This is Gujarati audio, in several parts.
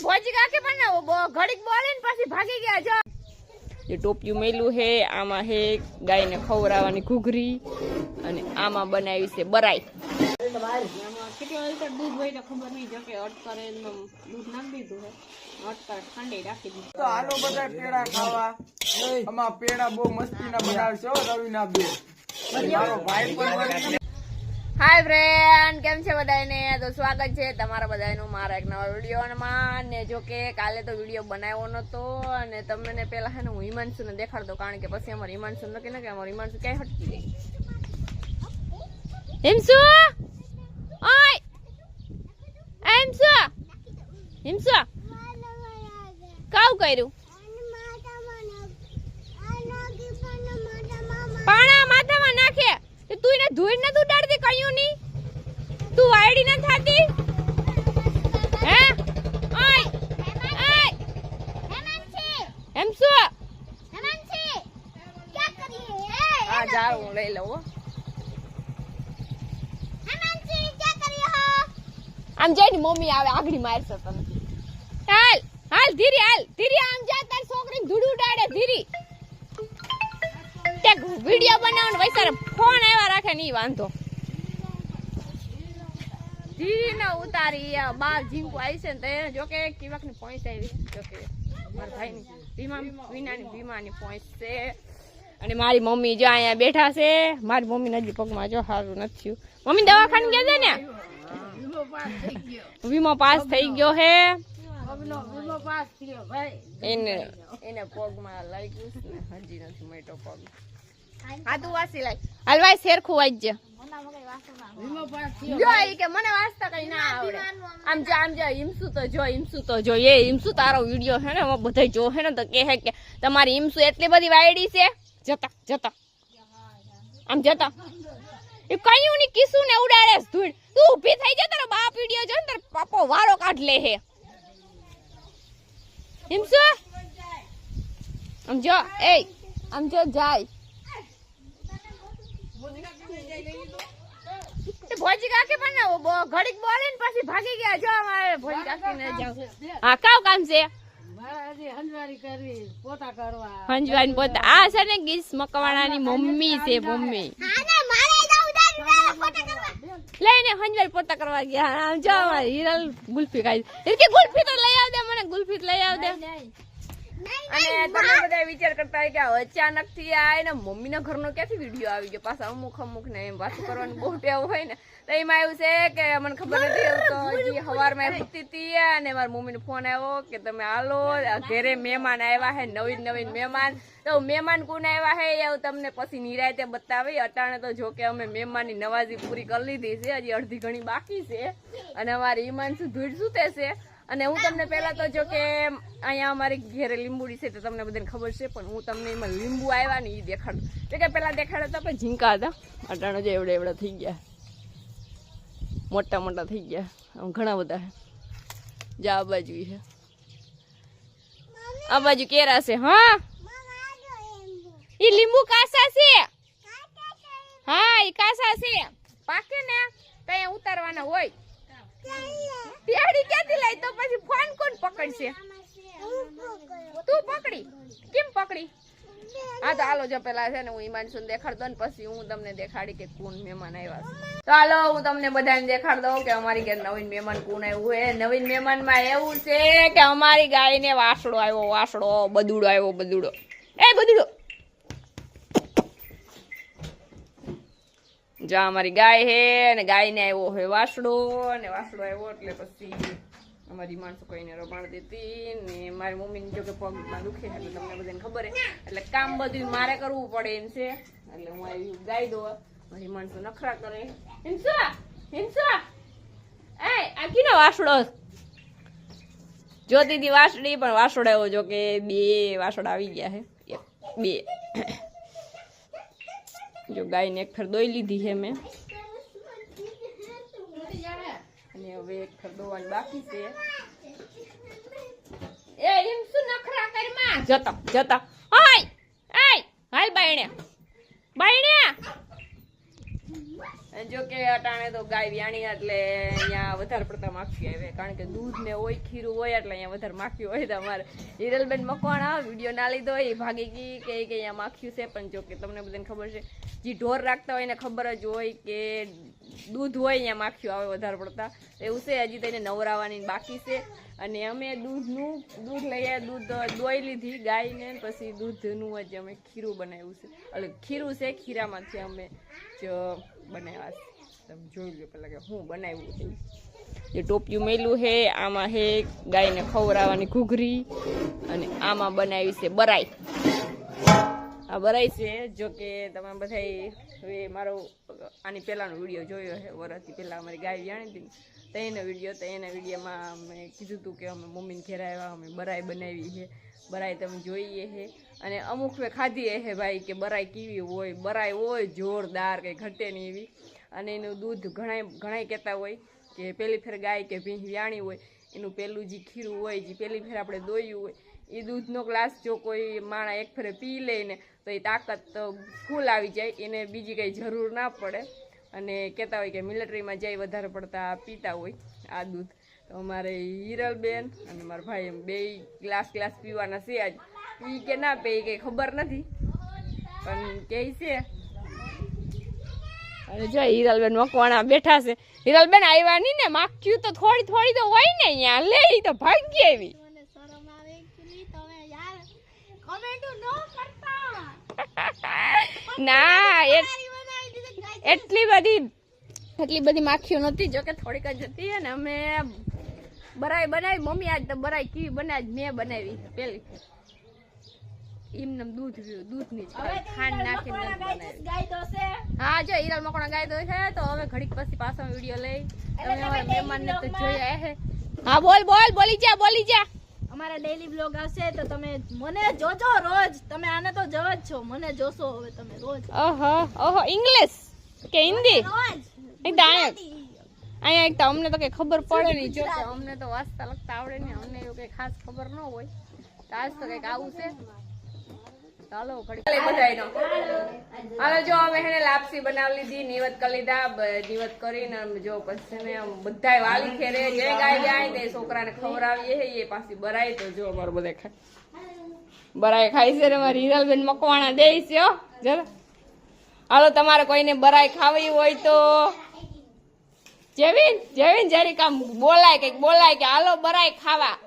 ભોજી કાકે બનાવો ઘડીક બોલે ને પછી ભાગી ગયા જો ये टोपिયું મેલું હે આમાં હે ગાયને ખવરાવવાની ઘૂઘરી અને આમાં બનાવી છે બરાઈ કેટલા લીટર દૂધ હોય તો ખબર નહીં જો કે અટકરે દૂધ નાખી દીધું હે અટકર ઠંડી રાખી દીધું તો હાલો બધા પેડા ખાવા આમાં પેડા બહુ મસ્તીના બનાવશો રવિના બે મારો ભાઈ પણ હાય ફ્રેન્ડ કેમ છે બધાને તો સ્વાગત છે તમારા બધાનું મારા એક નવા વિડીયોમાં ને જો કે કાલે તો વિડીયો બનાવ્યો નતો અને તમને પહેલા હે ને હું હિમાંશુને દેખાડતો કારણ કે પછી અમારે હિમાંશુ નક્કી ને કે અમારે હિમાંશુ ક્યાંય હટકી ગઈ હિમસુ ઓય હિમસુ હિમસુ કાવ કર્યું પાણા માથામાં નાખે તું એને ધોઈ ન ઉડાડતી કયું ની તું વાયડી ન થાતી હે ઓય ઓય હેમંતી હેમસુ હેમંતી क्या कर रही है आ जा હું લઈ લઉં હેમંતી क्या कर रही हो આમ જઈને મમ્મી આવે આગળી મારશે તને હાલ હાલ ધીરી આમ જા તાર છોકરીને ધૂળ ઉડાડે ધીરી वीडियो बनावन वैसा फोन आवा राखे नहीं वांधो धीरे न उतारी बार जींकू आई से ते जो के किवक ने पॉइंट आई जो के मार भाई ની વિનાની ભીમાની પહોંચ છે અને મારી મમ્મી જો અહીંયા બેઠા છે મારી મમ્મી નજી પગમાં જો સારું નથી મમ્મી દવાખાને ગયા છે ને વીમો પાસ થઈ ગયો હે વીમો પાસ થયો ભાઈ એને પગમાં લાગ્યું ને હજી નથી મેટો પગ આ તું વાસી લાય હલવાઈ શેરખું વાજ જો ઈ કે મને વાસતા કઈ ના આવડે આમ જો હિમસુ તો જો એ હિમસુ તારો વિડિયો હે ને બધા જો હે ને તો કહે કે તમારી હિમસુ એટલી બધી વાયડી છે જતા આમ જતા એ કયું ની કિસુ ને ઉડાડે ધૂળ તું ઊભી થઈ જા તારો બાપ વિડિયો જો ને તાર પાપો વારો કાઢ લે હે હિમસુ આમ જો જાય ભોજી કાકે બનાવો ઘડીક બોલે ને પછી ભાગી ગયા જો અમારે ભોજી કાકે ને જાવ હા કાવ કામ છે મારા હજી હંજવારી કરવી પોતા કરવા હંજવારી પોતા આ છે ને ગીસ મકવાણાની મમ્મી છે મમ્મી હા ને મારે જાવ પોતા કરવા લઈને હંજવારી પોતા કરવા ગયા આમ જો અમારે હિરલ ગુલ્ફી ખાઈ કે ગુલ્ફી તો લઈ આવ દે મને ગુલ્ફી લઈ આવ દે અને તમે બધા વિચાર કરતા હોય કે અચાનક થી આ ને મમ્મીના ઘરનો ક્યાંથી વિડીયો આવી ગયો પાછા અમુક ને એમ વાત કરવાનું બહુ ટેવ હોય ને તો એમાં એવું છે કે મને ખબર નથી તો હજી સવારમાં સૂતી હતી અને મારા મમ્મીનો ફોન આવ્યો કે તમે હાલો ઘરે મહેમાન આવ્યા હે નવીન મહેમાન તો મહેમાન કોણ આવ્યા હે એવું તમને પછી નિરાયતે બતાવી અટાણે તો જો કે અમે મહેમાનની નવાજી પૂરી કરી લીધી છે હજી અડધી ઘણી બાકી છે અને અમારી ઈમાન શું ધૂળ સૂતે છે અને હું તમને પહેલા તો જો કે અહીંયા અમારી ઘરે લીંબુડી છે તો તમને બધાને ખબર છે પણ હું તમને એમાં લીંબુ આવ્યા ને એ દેખાડું તો કે પહેલા દેખાડ્યા તો આપણે ઝીંકા હતા અટાણો જે એવડા થઈ ગયા મોટા થઈ ગયા આમ ઘણા બધા છે જા આ બાજુ છે આ બાજુ કેરા છે હા એ લીંબુ કાસા છે હા એ કાસા છે પાકે ને ત્યાં ઉતારવાના હોય ટેડી ક્યાંથી લઈ તો પછી ફોન કોણ પકડશે તું પકડી કેમ પકડી હા તો હાલો જો પેલા છે ને હું ઈમાનસુને દેખાડતો ને પછી હું તમને દેખાડી કે કોણ મહેમાન આવ્યા છે તો હાલો હું તમને બધાને દેખાડ દઉં કે અમારી ઘેર નવીન મહેમાન કોણ આવ્યું હે નવીન મહેમાનમાં એવું છે કે અમારી ગાયને વાસડો આવ્યો બદુડો આવ્યો બદુડો જા અમારી ગાય હે અને ગાયને આવ્યો હે વાસડો અને વાસડો આવ્યો એટલે પછી અમારી માણસો કઈને રમાડ દેતી ને મારી મમ્મીને જો કે પગમાં દુખે એટલે તમને બધાને ખબર હે એટલે કામ બધું મારે કરવું પડે એમ છે એટલે હું આવી ગાય દો મારી માણસો નખરા કરે હિંસા એ આ કીનો વાસડો જોતી હતી વાસડી પણ વાસડો આવ્યો જો કે બે વાસડા આવી ગયા હે બે જો ગાયને એક ફેર દોઈ લીધી છે મેં અને હવે એક ફેર દોવાની બાકી છે એ એમ શું નખરા કરમાં જતા હાય હાલ બાયણે જો કે અટાણે તો ગાય વ્યાણી એટલે અહીંયા વધારે પડતા માખી આવે, કારણ કે દૂધ ને હોય ખીરું હોય એટલે અહીંયા વધારે માખી હોય. તો અમારે હિરલબેન મકવાણા વિડીયો ના લીધો એ ભાગી ગઈ કે અહીંયા માખ્યું છે. પણ જો કે તમને બધાને ખબર છે, જે ઢોર રાખતા હોય એને ખબર જ હોય કે દૂધ હોય અહીંયા માખીઓ આવે વધારે પડતા. એવું છે. હજી તો એને નવરાવાની બાકી છે. અને અમે દૂધ લઈએ, દૂધ દોઈ લીધી ગાયને, પછી દૂધનું જ અમે ખીરું બનાવ્યું છે. એટલે ખીરું છે, ખીરામાંથી અમે જ બનાવ્યા છે. તમે જોઈ લો પેલા કે હું બનાવ્યું છે. જે ટોપિયું મેલું છે, આમાં છે ગાયને ખવડાવવાની ઘૂઘરી, અને આમાં બનાવી છે બરાઈ. આ બરાઈ છે. જો કે તમે બધા હવે મારો આની પહેલાંનો વિડીયો જોયો છે, વરસથી પહેલાં અમારી ગાય વ્યાણી હતી તો એનો વિડીયો. તો એના વિડીયોમાં અમે કીધું હતું કે અમે મમ્મીને ઘેર આવ્યા, અમે બરાઈ બનાવી છે. બરાઈ તમે જોઈએ છે. અને અમુક મેં ખાધી છે ભાઈ કે બરાઈ કેવી હોય. બરાઈ હોય જોરદાર, કંઈ ઘટે નહીં એવી. અને એનું દૂધ ઘણાય કહેતા હોય કે પહેલી ફેર ગાય કે ભેંસ વ્યાણી હોય એનું પહેલું જે ખીરું હોય, જે પહેલી ફેર આપણે દોયું હોય, એ દૂધનો ગ્લાસ જો કોઈ માણા એક ફેરે પી લે ને તો એ તાકાત ફૂલ આવી જાય, એને બીજી કંઈ જરૂર ના પડે. અને કહેતા હોય કે મિલિટરીમાં જાય વધારે પડતા પીતા હોય આ દૂધ. તો અમારે હિરલબેન અને મારા ભાઈ એમ બે ગ્લાસ પીવાના છે. આજ પી કે ના પી કંઈ ખબર નથી, પણ કહે છે. અને જો હિરલબેન મકવાણા બેઠા છે. હિરલબેન આવ્યા નહીં ને, માખ્યું તો થોડી તો હોય ને અહીંયા લે, તો ભાગી આવી. ના એટલી બધી માખીઓ નહોતી, જોકે થોડીક જ હતી. અને અમે બરાઈ બનાવી. મમ્મી આજ તો બરાઈ કેવી બનાવી મેં બનાવી પેલી એમને દૂધની ખાંડ નાખીને બનાવી. હા જો હિરલ મકવાણા ગાય દો છે. તો હવે ઘડીક પછી પાછો વિડીયો લઈ તમે અમારા મહેમાનને તો જોયા હે. હા બોલી જા. અમારા ડેઈલી બ્લોગ આવશે તો તમે મને જોજો રોજ. તમે આને તો જવો જ છો, મને જોશો હવે તમે રોજ. ઓહો ઇંગ્લિશ કે હિન્દી? રોજ અહીંયા એક તો અમને તો કઈ ખબર પડે નહીં. જો કે અમને તો વાંચતા લખતા આવડે નહીં, અમને એવું કઈ ખાસ ખબર ન હોય. તો આજ તો કઈક આવું છે. ચાલો ઘડી બધાયનો હાલો. જો અમે એને લાપસી બનાવી લીધી, નિવત કરી લીધા. નિવત કરીને જો પછી અમે બધાય વાલી ખેરે જે ગાય જાય તે છોકરાને ખવડાવીએ છે. એ પાછી બરાઈ. તો જો અમારે બધા બરાઈ ખાઈ છે. અમારી હિરલબેન મકવાણા દે છે. હો જરા હાલો, તમારે કોઈને બરાઈ ખાવી હોય તો જેવીન જરીક આમ બોલાય કે હાલો બરાઈ ખાવા.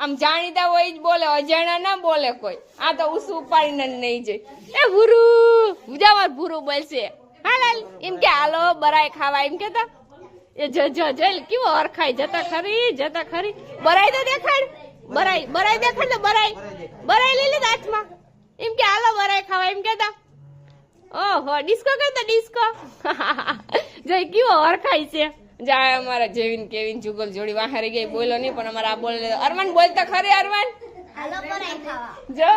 આમ જાણીતા હોય જ બોલે, અજાણ્યા ના બોલે કોઈ. આ તો ઉસું ઉપાડીને નહીં જાય. એ ભૂરું ઉજાવાર ભૂરું બોલશે. હાલ એમ કે હાલો બરાઈ ખાવા એમ કેતા. એ જો કેવો અરખાય. જતા ખરી બરાઈ તો દેખાડ. બરાઈ દેખાડ. બરાઈ લઈ લીધા હાથમાં. એમ કે હાલો બરાઈ ખાવા એમ કેતા. ઓહો ડિસ્કો કરતા ડિસ્કો. જય કેવો અરખાય છે. જા અમારા જેવીન કેવીન જુગલ જોડી વાહારી ગઈ. બોલો નહીં પણ અમારા આ બોલે. અરમાન બોલતા ખરી અરમાન. હાલો બરાઈ ખાવા. જો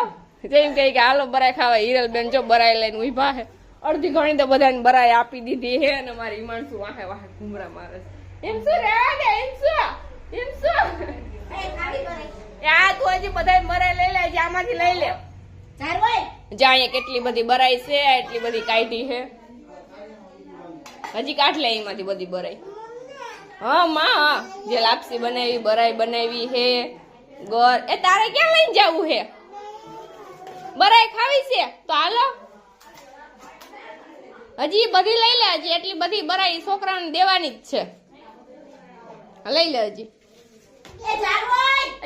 જેમ કહી કે હાલો બરાઈ ખાવા. હિરલબેન જો બરાઈ લઈને ઉભા હે. અડધી ઘણી તો બધાને બરાઈ આપી દીધી હે. અને અમારી ઈમાનસુ વાહે ઘુમરા મારે. એમ શું રેવા દે એમ શું આ તું હજી બધા બરાઈ લઈ લે. આમાંથી લઈ લે. જા અહીંયા કેટલી બધી બરાઈ છે. એટલી બધી કાઢી છે. હજી કાઢ લે એમાંથી બધી બરાઈ. હા માં જે લાપસી બનાવી, બરાઈ બનાવી હે. ગોર એ તારે ક્યાં લઈને જવું હે? બરાઈ ખાવી છે તો હાલો. હજી બધી લઈ લે. હજી એટલી બધી બરાઈ છોકરાને દેવાની જ છે. લઈ લે હજી.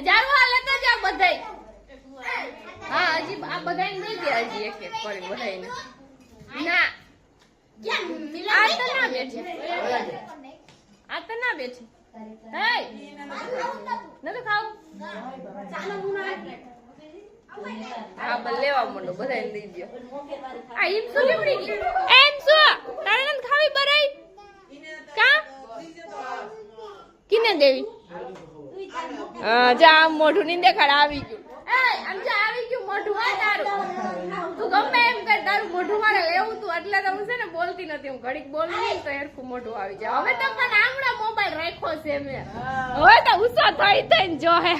જારવા લેતો જા બધાય. હા હજી આ બધાને દઈ દે. હજી એક કરી બધાને. ના આ તો ના બેઠી. નતું ખાવું. હા બસ લેવા માંડો. બધાને દઈ દો. આ એમ શું લેવડી ગઈ? એમ શું તારે નથી ખાવી બરાઈ? કા કિને દેવી? જા આમ મોઢું ની દેખાડ. આવી ગયું. આમ જા આવી ગયું મોઢું. આ તારું તું ગમે એમ કર, તારું મોઢું મારે લેવું તું. એટલે તો હું છે ને બોલતી નથી. હું ઘડીક બોલું નહીં તો એરખું મોઢું આવી જાય. હવે તો પણ આમળા મોબાઈલ રાખ્યો છે મેં. હવે તો ઉષા થઈને જો હે.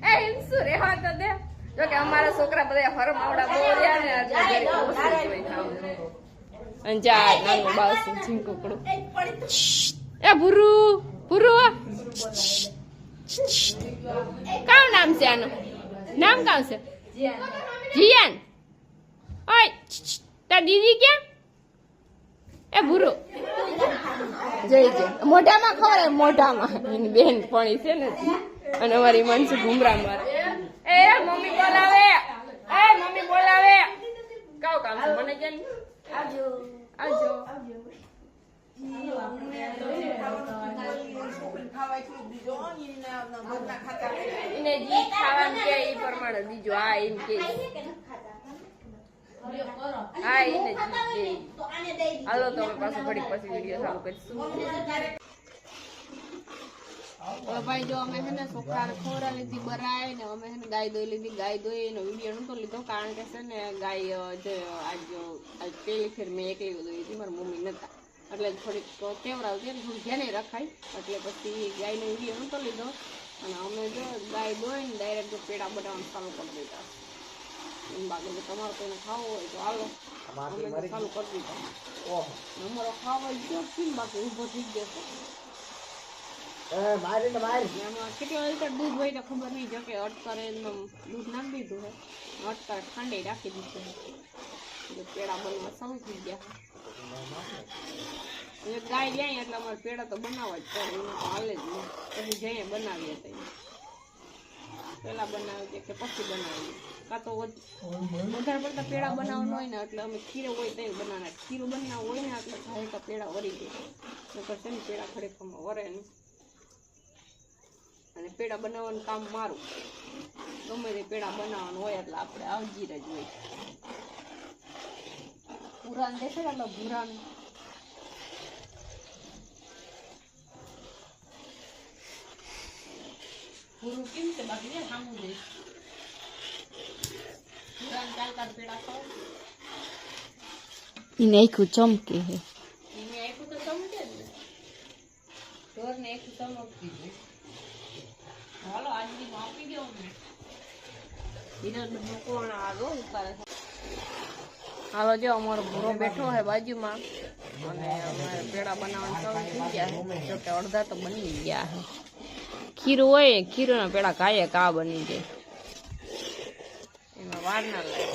એ એમ શું રેવા તો દે. જો કે અમારા છોકરા બધા હરમાવડા બહુ રહ્યા ને એટલે અને જા નાનું બાવસું ઝીંકુકડું એ ભૂરું ભૂરું કામ નામ છે આનું નામ કામ છે જીયાન ઓય તાર દીદી ક્યાં એ ભૂરો જઈ જય મોઢામાં ખબર મોઢામાં એની બેન પણી છે ને અને અમારી મનસુ ઘુમરા મારે એ મમ્મી બોલાવે કાવ કામ છે મને કેમ આવજો એને જી ખાવાનું કે ઈ પ્રમાણે દીજો આ એમ કે હા એને જી હાલો તો અમે પાછું ઘડી પછી વિડીયો ચાલુ કરીશું ભાઈ જો અમે છે ને છોકરાને ખવડાવી બરાય ને અમે છે ને ગાય દોઈ લીધી ગાય દોઈ એનો વિડીયો નતો લીધો કારણ કે છે ને ગાય આજ પહેલી ફેર મેં એકલી દોઈ હતી મારી મમ્મી નતા એટલે થોડીક કેવરાવતી એટલે થોડું ધ્યાને રખાય એટલે પછી ગાયનો વિડીયો નતો લીધો અને અમે જો ગાય દોઈને ડાયરેક્ટ પેડા બનાવવાનું ચાલુ કરી દીધા બાકી જો તમારે કોઈને ખાવું હોય તો હાલો અમે ચાલુ કરી દીધા અમારો ખાવા ગયો બાકી ઊભો થઈ ગયો કેટલા લીટર દૂધ હોય તો ખબર નહીં જો કે અટકરે દૂધ નાખી દીધું છે અટકરે ઠંડે રાખી દીધું છે પેડા બનવા ચાલુ થઈ ગયા ગાય જાય એટલે અમારે પેડા તો બનાવવા જ પડે એનું તો હાલે જ નહીં પછી જઈએ બનાવીએ તો પેલા બનાવીએ કે પછી બનાવીએ કાં તો વધારે પડતા પેડા બનાવવાનું હોય ને એટલે અમે ખીરો હોય તો બનાવવાના ખીરો બનાવવું હોય ને એટલે થાય તો પેડા વરી જાય નકર છે ને પેડા ખરેખરમાં વરે નહીં અને પેડા બનાવવાનું કામ મારું ગમે તે પેડા બનાવવાનું હોય એટલે આપણે આવજીર જ હોય ભૂરાને દેખાય એટલે ભૂરાને ભૂરું કેમ છે બાકી ને સામું દે ભૂરાને ચાલતા પેડા ખાવ એને આખું ચમકે હે એને આખું તો ચમકે જ ને ઢોરને આખું ચમકતી હોય હાલો આજની આપી દો ને બીજો કોણ આગો ઉતારે હાલો જો અમારો ભૂરો બેઠો હે બાજુમાં અને અમારે પેડા બનાવવાનું ચાલુ થઈ ગયા જો કે અડધા તો બની ગયા હે ખીરું હોય ખીરુંના પેડા કાંઈ કા બની જાય એમાં વાર ના લાગે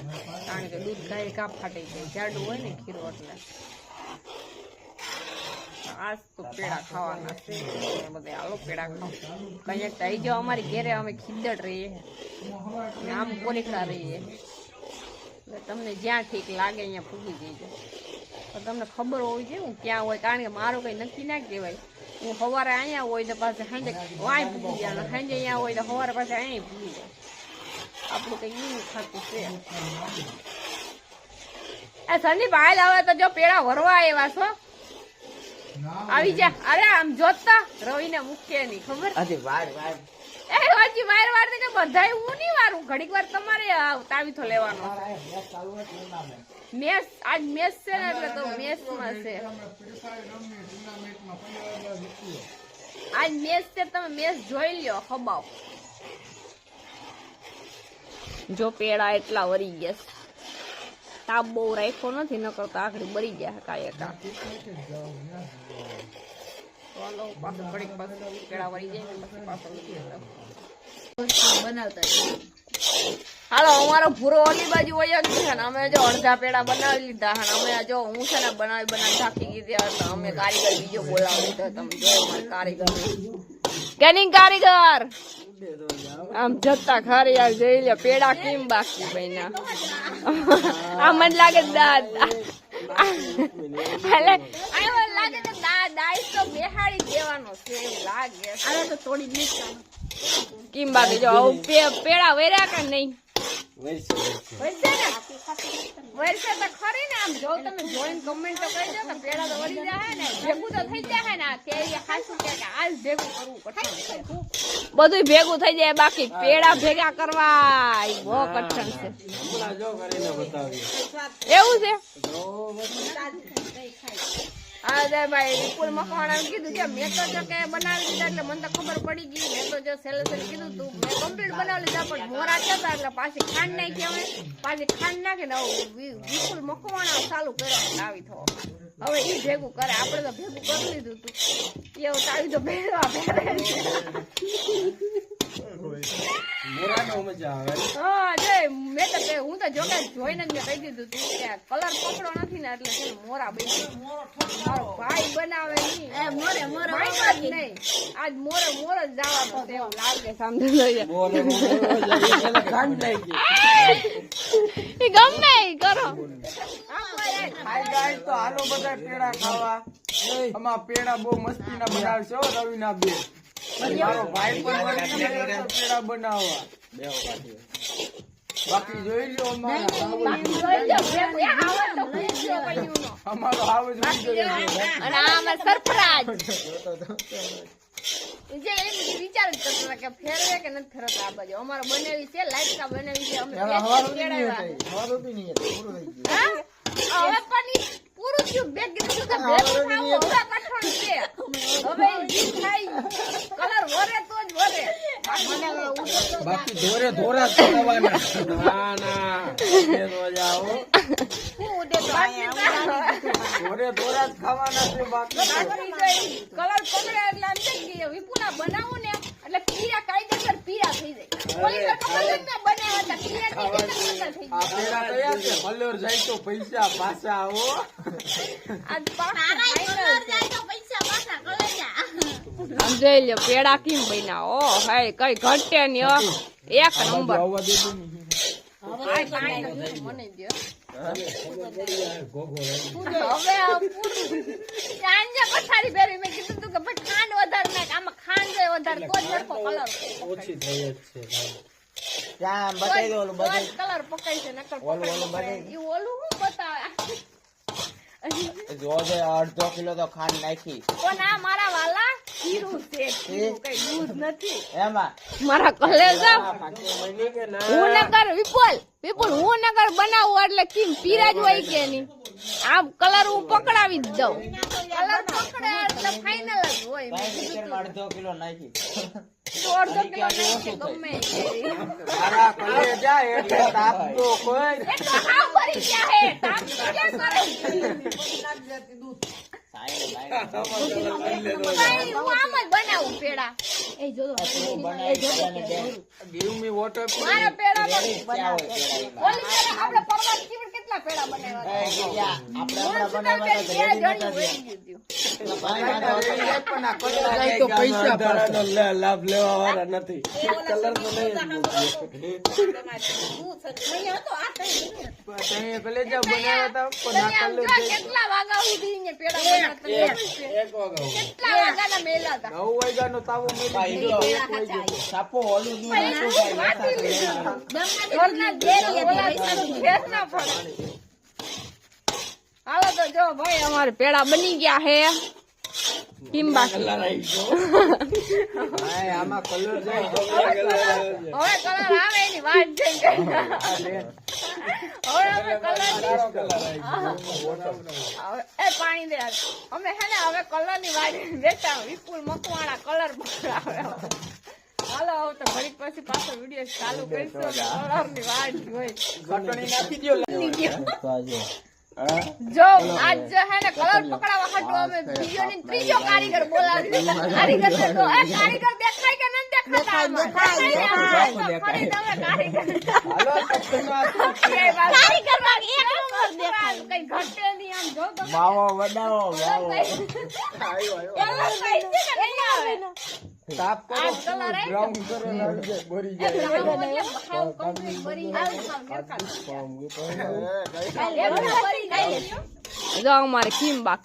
કારણ કે દૂધ ગાય કા ફાટી જાય જાડું હોય ને ખીરું એટલે આજ તો પેડા ખાવાના છે બધે હાલો પેડા ખાવ કઈ થઈ જાઓ અમારી ઘેરે અમે ખીદડ રહીએ આમ કોરીખડા રહીએ એટલે તમને જ્યાં ઠીક લાગે અહીંયા પૂગી જઈજો તો તમને ખબર હોવી જોઈએ હું ક્યાં હોય કારણ કે મારું કઈ નક્કી ના કહેવાય હું સવારે અહીંયા હોય તો પાસે સાંજે વાંય પૂગી જાય સાંજે અહીંયા હોય તો સવારે પાસે અહીંયા પૂગી જાય આપણું કઈ એવું ખાતું છે સંદીપ હાલ આવે તો જો પેડા ભરવા આવ્યા છો આવી જા અરે આમ જોતા રવિ ને મૂકે ની ખબર એ હજી વાર કે બધા હું નહીં વારું ઘડીક વાર તમારે તાવીથો લેવાનો મેસ આજ મેસ છે ને એટલે તો મેસ માં છે આજ મેસ છે તમે મેસ જોઈ લ્યો ખબાવ જો પેડા એટલા વરી ગયા તાપ બહુ રાખ્યો નથી ન કરતા આખડી બળી ગયા કાંઈ કા ચાલો પાછું ઘડીક પાછું પેડા વળી જાય ને પછી પાછળ બનાવતા હાલો અમારો ભૂરો ઓલી બાજુ હોય જ છે ને અમે જો અડધા પેડા બનાવી લીધા અને અમે જો હું છે ને બનાવી થાકી ગઈ એટલે અમે કારીગર બીજો બોલાવી લીધો તમે જો કારીગર કેની કારીગર આમ જતા ખરી યાર જોઈ લે પેડા કેમ બાકી બન્યા આ મને લાગે દાદ લાગે તો દાઈ તો બેહાડી દેવાનો છે એવું લાગે અરે તો થોડી નીકળો કેમ બાકી જો પેડા વેર્યા કે નહીં વર્ષે તો ખરી ને આમ જો તમે જોઈને કમેન્ટ તો કરજો કે પેડા તો વળી જાય ને ભેગું તો થઈ જાય ને તે ખાસું કે આજ ભેગું કરવું કઠણ છે બધું ભેગું થઈ જાય બાકી પેડા ભેગા કરવા બહુ કઠણ છે એવું છે હા દે ભાઈ વિપુલ મકવાણાએ કીધું કે મેં તો જો કે બનાવી દીધા એટલે મને તો ખબર પડી ગઈ. મેં તો જો સેલેસન કીધું તું મેં કમ્પ્લીટ બનાવી લીધા પણ મોરા હતા એટલે પાછી ખાંડ નાખી અમે પાછી ખાંડ નાખીને વિપુલ મકવાણા ચાલુ કર્યા આવી થવા. હવે ઈ ભેગું કરે આપણે તો ભેગું કરી લીધું તું એવું તાવી તો ભેરવા ભેરે મોરાનો મજા આવે. હા જય મેં તો હું તો જો કે જોઈને જ મેં કહી દીધું તું કે કલર પકડો નથી ને એટલે છે ને મોરા બની મારો ભાઈ બનાવે નહીં ભાઈ જ નહીં આજ મોરે મોર જ જવાનું છે એવું લાગે સમજો ખાંડ નાખી. એ ગમે ઈ કરો હાય ગાઈસ તો હાલો બધા પેડા ખાવા. આમાં પેડા બહુ મસ્તીના બનાવશે હો રવિના બે. મારો ભાઈ પણ મળી ગયો તો પેડા બનાવવા. બાકી જોઈ લો અમારો આવો જ વિડિયો અને આ અમાર સરપ્રાઈઝ જે એમ વિચાર જ કરતા હતા કે ફેરવે કે નથી ફેરવતા આ બાજુ અમારે બનાવી છે લાઈટકા બનાવી છે અમે હવે પણ ઈ પૂરું થયું બે ગીતું તો ભેગું થાવું હવે કઠણ છે હવે ઈ થાય કલર વરે તો જ વરે બાકી ધોરે ધોરા જ ખાવાના. ના ના એ રોજા આવો ધોરે ધોરા જ ખાવાના છે. બાકી કલર પકડે એટલે આમ થઈ ગઈ વિપુલા બનાવું ને એટલે પીરા કાયદેસર પીરા થઈ જાય ઓલી તો કલર મેં બનાવ્યા હતા પીરા થઈ આ પેડા કયા છે? મલ્યોર જાય તો પૈસા પાછા આવો. આજ આમ જોઈ લ્યો પેડા કેમ બન્યા ઓ હાય કઈ ઘટે નહી એક નંબર આવવા દેતો નહીં. મને દે હવે સાંજે પથારી પહેરી મેં કીધું તું કે ભાઈ ખાંડ વધારે નાખ આમાં ખાંડ હોય વધારે તો જ નરખો કલર ઓછી થઈ જ છે. કલર પકાય છે નકર પકાય ઈ ઓલું હું બતાવે જોજે અડધો કિલો તો ખાંડ નાખી કોણ આ મારા વાલા ખીરું છે ખીરું કઈ દૂધ નથી એમાં મારા કલેજા મહિને કે ના હું નકર વિપુલ હું નકર બનાવું એટલે કેમ પીરા જ હોય કે નહીં આમ કલર હું પકડાવી જ દઉં કલર પકડે એટલે ફાઇનલ જ હોય મેં કીધું તું. અડધો કિલો નાખી તો અડધો કિલો નાખીએ ગમે એ. મારા કલેજા એટલે તાપ તો કોઈ એટલે હાવ ભરી ગયા હે તાપ ક્યાં કરે ભાઈ, હું આમ જ બનાવું પેડા give me water મારા પેડા ઓલી આપણે પરવા કેવી કેટલા પેડા બનાવ્યા તો પૈસા ભરાનો લાભ લેવા વાળા નથી. કલર તો નહીં કલેજા બનાવ્યા હતા પણ આ કલર કેટલા વાગા સુધી ને પેડા બનાવતા એક વાગ્યા કેટલા વાગાના મેલા હતા 9 વાગ્યાનો તાવો મેલી દીધો 1 વાગ્યો. સાપો ઓલું દૂધ હાલો તો જો ભાઈ અમારે પેડા બની ગયા હે કેમ બાકી કલર આવી ગયો. ભાઈ આમાં કલર જાય હવે કલર આવે એની વાત છે હવે અમે કલર એ પાણી દે અમે હે ને હવે કલર ની વાત બેઠા વિપુલ મકવાણા કલર પકડાવે હાલો હવે તો ઘડીક પછી પાછો વિડીયો ચાલુ કરીશું કલર ની વાત હોય ઘટણી નાખી દો. જો આજ જો હે ને કલર પકડાવા હાટુ અમે બીજો ને ત્રીજો કારીગર બોલાવી કારીગર તો કારીગર દેખાય કે ન દેખાતા ફરી તમે કારીગર હાલો સત્સંગમાં કારીગર માં એક નંબર દેખાય કઈ ઘટે નહીં આમ જો તો માવો બનાવો માવો તાપ કરો કલર બ્રાઉન કરો આવી જાય ભરી જાય. જો અમારે કેમ બાકી